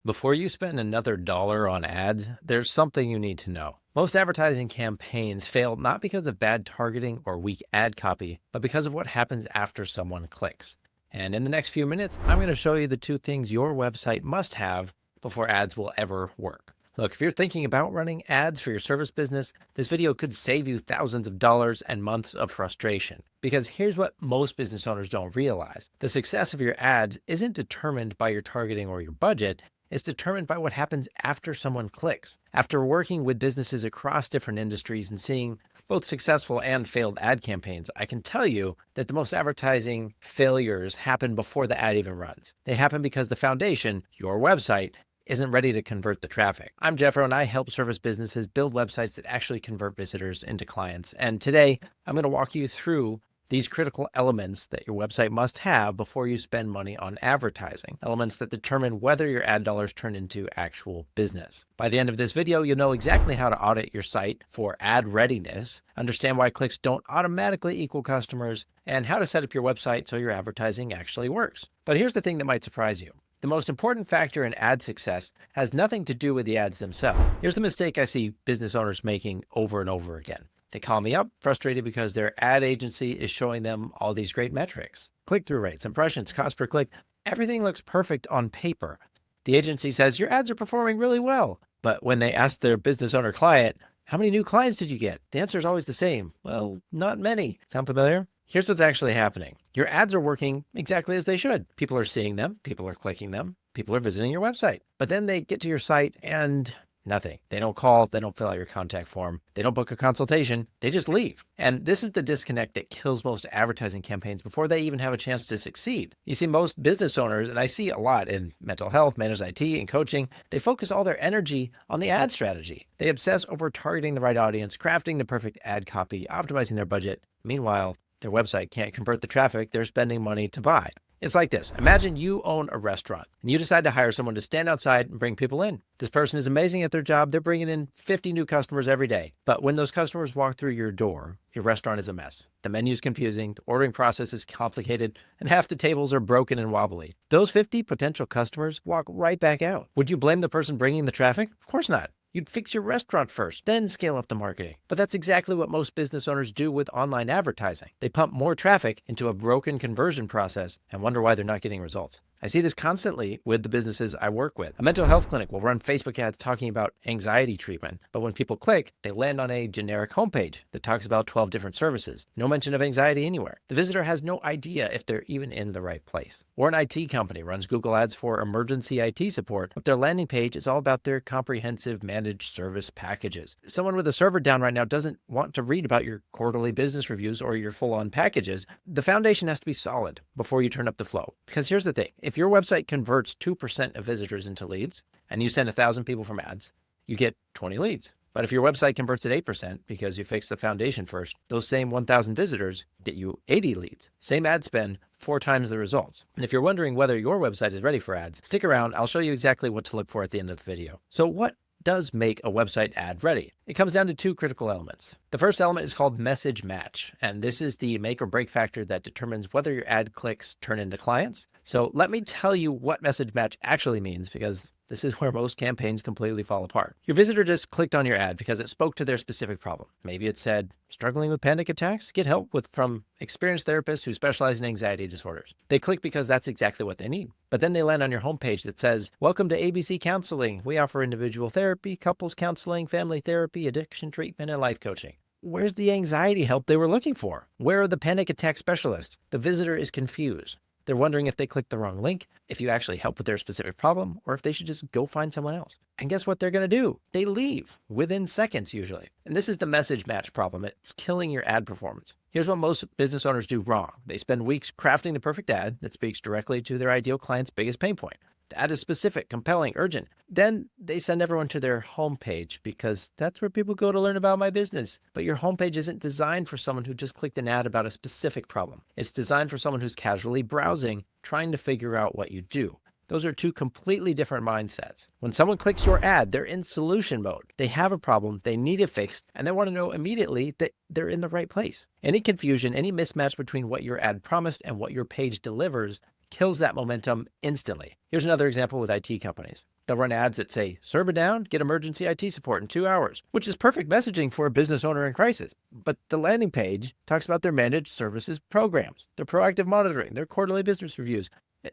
Before you spend another dollar on ads, there's something you need to know. Most advertising campaigns fail not because of bad targeting or weak ad copy, but because of what happens after someone clicks. And in the next few minutes, I'm going to show you the two things your website must have before ads will ever work. Look, if you're thinking about running ads for your service business, this video could save you thousands of dollars and months of frustration. Because here's what most business owners don't realize. The success of your ads isn't determined by your targeting or your budget. It's determined by what happens after someone clicks. After working with businesses across different industries and seeing both successful and failed ad campaigns, I can tell you that the most advertising failures happen before the ad even runs. They happen because the foundation, your website, isn't ready to convert the traffic. I'm Jeffro, and I help service businesses build websites that actually convert visitors into clients. And today, I'm going to walk you through these critical elements that your website must have before you spend money on advertising, elements that determine whether your ad dollars turn into actual business. By the end of this video, you'll know exactly how to audit your site for ad readiness, understand why clicks don't automatically equal customers, and how to set up your website so your advertising actually works. But here's the thing that might surprise you. The most important factor in ad success has nothing to do with the ads themselves. Here's the mistake I see business owners making over and over again. They call me up frustrated because their ad agency is showing them all these great metrics. Click-through rates, impressions, cost per click, everything looks perfect on paper. The agency says your ads are performing really well. But when they ask their business owner client, how many new clients did you get? The answer is always the same. Well, not many. Sound familiar? Here's what's actually happening. Your ads are working exactly as they should. People are seeing them. People are clicking them. People are visiting your website. But then they get to your site and nothing. They don't call. They don't fill out your contact form. They don't book a consultation. They just leave. And this is the disconnect that kills most advertising campaigns before they even have a chance to succeed. You see, most business owners, and I see a lot in mental health, managed IT, and coaching, they focus all their energy on the ad strategy. They obsess over targeting the right audience, crafting the perfect ad copy, optimizing their budget. Meanwhile, their website can't convert the traffic they're spending money to buy. It's like this. Imagine you own a restaurant and you decide to hire someone to stand outside and bring people in. This person is amazing at their job. They're bringing in 50 new customers every day. But when those customers walk through your door, your restaurant is a mess. The menu is confusing, the ordering process is complicated, and half the tables are broken and wobbly. Those 50 potential customers walk right back out. Would you blame the person bringing the traffic? Of course not. You'd fix your restaurant first, then scale up the marketing. But that's exactly what most business owners do with online advertising. They pump more traffic into a broken conversion process and wonder why they're not getting results. I see this constantly with the businesses I work with. A mental health clinic will run Facebook ads talking about anxiety treatment, but when people click, they land on a generic homepage that talks about 12 different services. No mention of anxiety anywhere. The visitor has no idea if they're even in the right place. Or an IT company runs Google ads for emergency IT support, but their landing page is all about their comprehensive managed service packages. Someone with a server down right now doesn't want to read about your quarterly business reviews or your full-on packages. The foundation has to be solid before you turn up the flow. Because here's the thing. If your website converts 2% of visitors into leads and you send 1,000 people from ads, you get 20 leads. But if your website converts at 8% because you fix the foundation first, those same 1,000 visitors get you 80 leads. Same ad spend, 4 times the results. And if you're wondering whether your website is ready for ads, stick around. I'll show you exactly what to look for at the end of the video. So what does make a website ad ready? It comes down to 2 critical elements. The first element is called message match, and this is the make or break factor that determines whether your ad clicks turn into clients. So let me tell you what message match actually means, because this is where most campaigns completely fall apart. Your visitor just clicked on your ad because it spoke to their specific problem. Maybe it said, struggling with panic attacks? Get help from experienced therapists who specialize in anxiety disorders. They click because that's exactly what they need. But then they land on your homepage that says, welcome to ABC Counseling. We offer individual therapy, couples counseling, family therapy, addiction treatment, and life coaching. Where's the anxiety help they were looking for? Where are the panic attack specialists? The visitor is confused. They're wondering if they clicked the wrong link, if you actually help with their specific problem, or if they should just go find someone else. And guess what they're going to do? They leave within seconds usually. And this is the message match problem. It's killing your ad performance. Here's what most business owners do wrong. They spend weeks crafting the perfect ad that speaks directly to their ideal client's biggest pain point. The ad is specific, compelling, urgent. Then they send everyone to their homepage because that's where people go to learn about my business. But your homepage isn't designed for someone who just clicked an ad about a specific problem. It's designed for someone who's casually browsing, trying to figure out what you do. Those are 2 completely different mindsets. When someone clicks your ad, they're in solution mode. They have a problem, they need it fixed, and they want to know immediately that they're in the right place. Any confusion, any mismatch between what your ad promised and what your page delivers kills that momentum instantly. Here's another example with IT companies. They'll run ads that say, server down, get emergency IT support in 2 hours, which is perfect messaging for a business owner in crisis. But the landing page talks about their managed services programs, their proactive monitoring, their quarterly business reviews.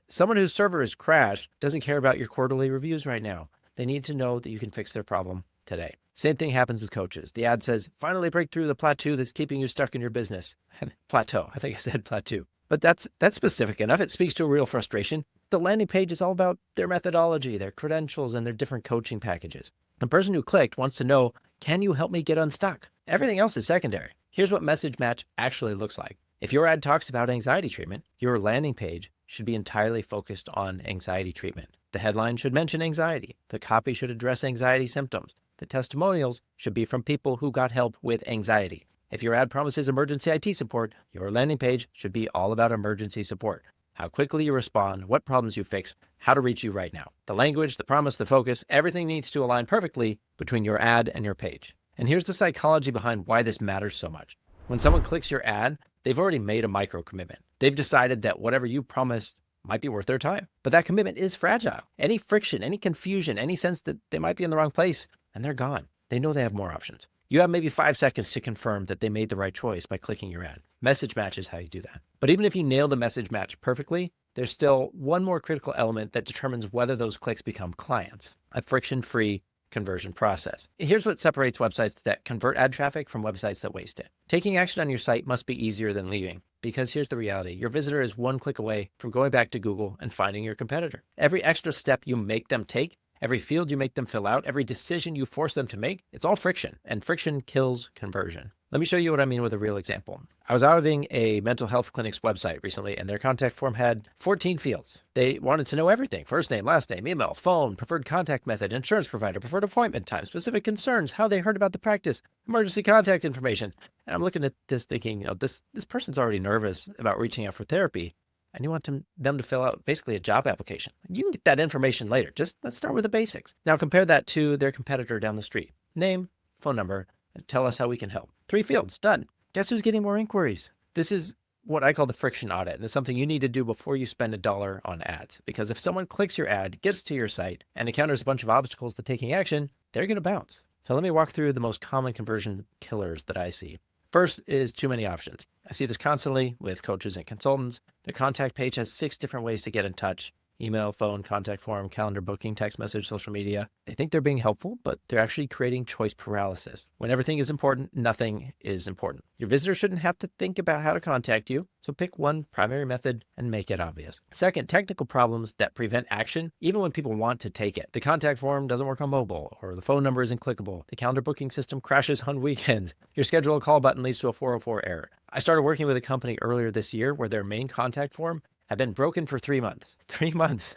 Someone whose server is crashed doesn't care about your quarterly reviews right now. They need to know that you can fix their problem today. Same thing happens with coaches. The ad says, finally break through the plateau that's keeping you stuck in your business. Plateau. I think I said plateau. But that's specific enough. It speaks to a real frustration. The landing page is all about their methodology, their credentials, and their different coaching packages. The person who clicked wants to know, can you help me get unstuck? Everything else is secondary. Here's what Message Match actually looks like. If your ad talks about anxiety treatment, your landing page should be entirely focused on anxiety treatment. The headline should mention anxiety. The copy should address anxiety symptoms. The testimonials should be from people who got help with anxiety. If your ad promises emergency IT support, your landing page should be all about emergency support. How quickly you respond, what problems you fix, how to reach you right now. The language, the promise, the focus, everything needs to align perfectly between your ad and your page. And here's the psychology behind why this matters so much. When someone clicks your ad, they've already made a micro commitment. They've decided that whatever you promised might be worth their time. But that commitment is fragile. Any friction, any confusion, any sense that they might be in the wrong place, and they're gone. They know they have more options. You have maybe 5 seconds to confirm that they made the right choice by clicking your ad. Message Match is how you do that. But even if you nail the message match perfectly, there's still one more critical element that determines whether those clicks become clients: a friction-free conversion process. Here's what separates websites that convert ad traffic from websites that waste it. Taking action on your site must be easier than leaving, because here's the reality. Your visitor is one click away from going back to Google and finding your competitor. Every extra step you make them take, every field you make them fill out, every decision you force them to make, it's all friction, and friction kills conversion. Let me show you what I mean with a real example. I was auditing a mental health clinic's website recently, and their contact form had 14 fields. They wanted to know everything: first name, last name, email, phone, preferred contact method, insurance provider, preferred appointment time, specific concerns, how they heard about the practice, emergency contact information. And I'm looking at this thinking, this person's already nervous about reaching out for therapy, and you want them to fill out basically a job application. You can get that information later. Just let's start with the basics. Now compare that to their competitor down the street. Name, phone number, and tell us how we can help. 3 fields, done. Guess who's getting more inquiries? This is what I call the friction audit, and it's something you need to do before you spend $1 on ads. Because if someone clicks your ad, gets to your site, and encounters a bunch of obstacles to taking action, they're going to bounce. So let me walk through the most common conversion killers that I see. First is too many options. I see this constantly with coaches and consultants. Their contact page has 6 different ways to get in touch: email, phone, contact form, calendar booking, text message, social media. They think they're being helpful, but they're actually creating choice paralysis. When everything is important, nothing is important. Your visitor shouldn't have to think about how to contact you, so pick one primary method and make it obvious. Second, technical problems that prevent action, even when people want to take it. The contact form doesn't work on mobile, or the phone number isn't clickable. The calendar booking system crashes on weekends. Your schedule a call button leads to a 404 error. I started working with a company earlier this year where their main contact form had been broken for 3 months. 3 months.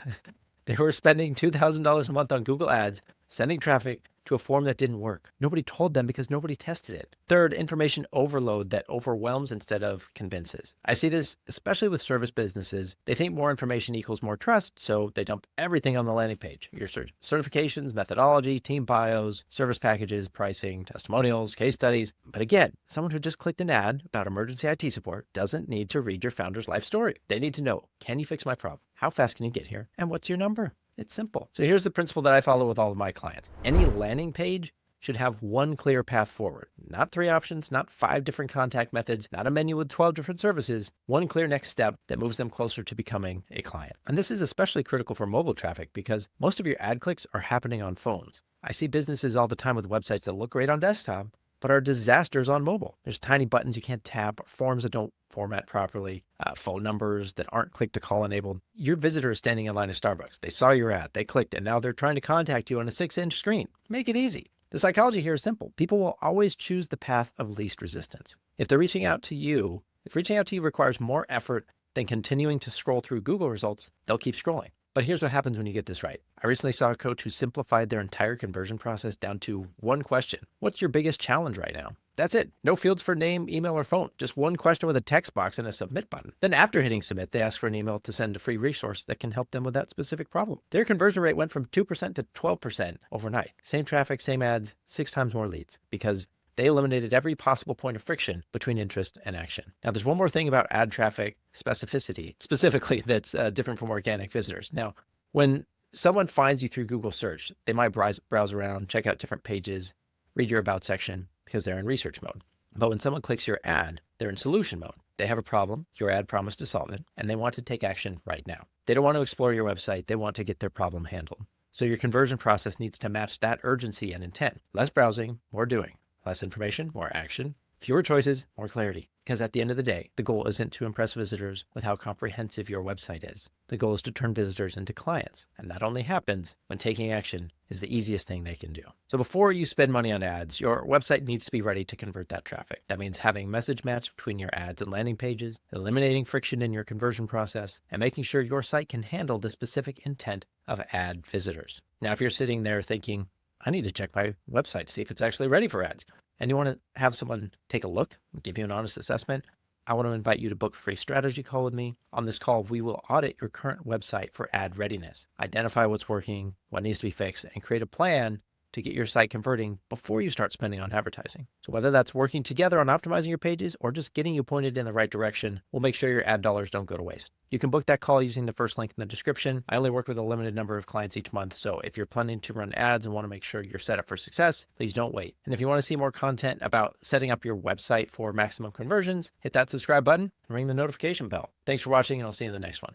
They were spending $2,000 a month on Google Ads, sending traffic to a form that didn't work. Nobody told them because nobody tested it. Third, information overload that overwhelms instead of convinces. I see this especially with service businesses. They think more information equals more trust, so they dump everything on the landing page. Your certifications, methodology, team bios, service packages, pricing, testimonials, case studies. But again, someone who just clicked an ad about emergency IT support doesn't need to read your founder's life story. They need to know, can you fix my problem? How fast can you get here? And what's your number? It's simple. So here's the principle that I follow with all of my clients. Any landing page should have one clear path forward. Not 3 options, not 5 different contact methods, not a menu with 12 different services. One clear next step that moves them closer to becoming a client. And this is especially critical for mobile traffic because most of your ad clicks are happening on phones. I see businesses all the time with websites that look great on desktop, but are disasters on mobile. There's tiny buttons you can't tap, or forms that don't format properly, phone numbers that aren't click to call enabled. Your visitor is standing in line at Starbucks. They saw your ad, they clicked, and now they're trying to contact you on a 6-inch screen. Make it easy. The psychology here is simple. People will always choose the path of least resistance. If reaching out to you requires more effort than continuing to scroll through Google results, they'll keep scrolling. But here's what happens when you get this right. I recently saw a coach who simplified their entire conversion process down to one question. What's your biggest challenge right now? That's it. No fields for name, email, or phone. Just one question with a text box and a submit button. Then after hitting submit, they ask for an email to send a free resource that can help them with that specific problem. Their conversion rate went from 2% to 12% overnight. Same traffic, same ads, 6 times more leads because They eliminated every possible point of friction between interest and action. Now, there's one more thing about ad traffic specificity, specifically that's different from organic visitors. Now, when someone finds you through Google search, they might browse around, check out different pages, read your about section because they're in research mode. But when someone clicks your ad, they're in solution mode. They have a problem, your ad promised to solve it, and they want to take action right now. They don't want to explore your website, they want to get their problem handled. So your conversion process needs to match that urgency and intent. Less browsing, more doing. Less information, more action. Fewer choices, more clarity. Because at the end of the day, the goal isn't to impress visitors with how comprehensive your website is. The goal is to turn visitors into clients. And that only happens when taking action is the easiest thing they can do. So before you spend money on ads, your website needs to be ready to convert that traffic. That means having message match between your ads and landing pages, eliminating friction in your conversion process, and making sure your site can handle the specific intent of ad visitors. Now, if you're sitting there thinking, I need to check my website to see if it's actually ready for ads, and you want to have someone take a look, give you an honest assessment, I want to invite you to book a free strategy call with me. On this call, we will audit your current website for ad readiness, identify what's working, what needs to be fixed, and create a plan to get your site converting before you start spending on advertising. So whether that's working together on optimizing your pages or just getting you pointed in the right direction, we'll make sure your ad dollars don't go to waste. You can book that call using the first link in the description. I only work with a limited number of clients each month, so if you're planning to run ads and want to make sure you're set up for success, please don't wait. And if you want to see more content about setting up your website for maximum conversions, hit that subscribe button and ring the notification bell. Thanks for watching, and I'll see you in the next one.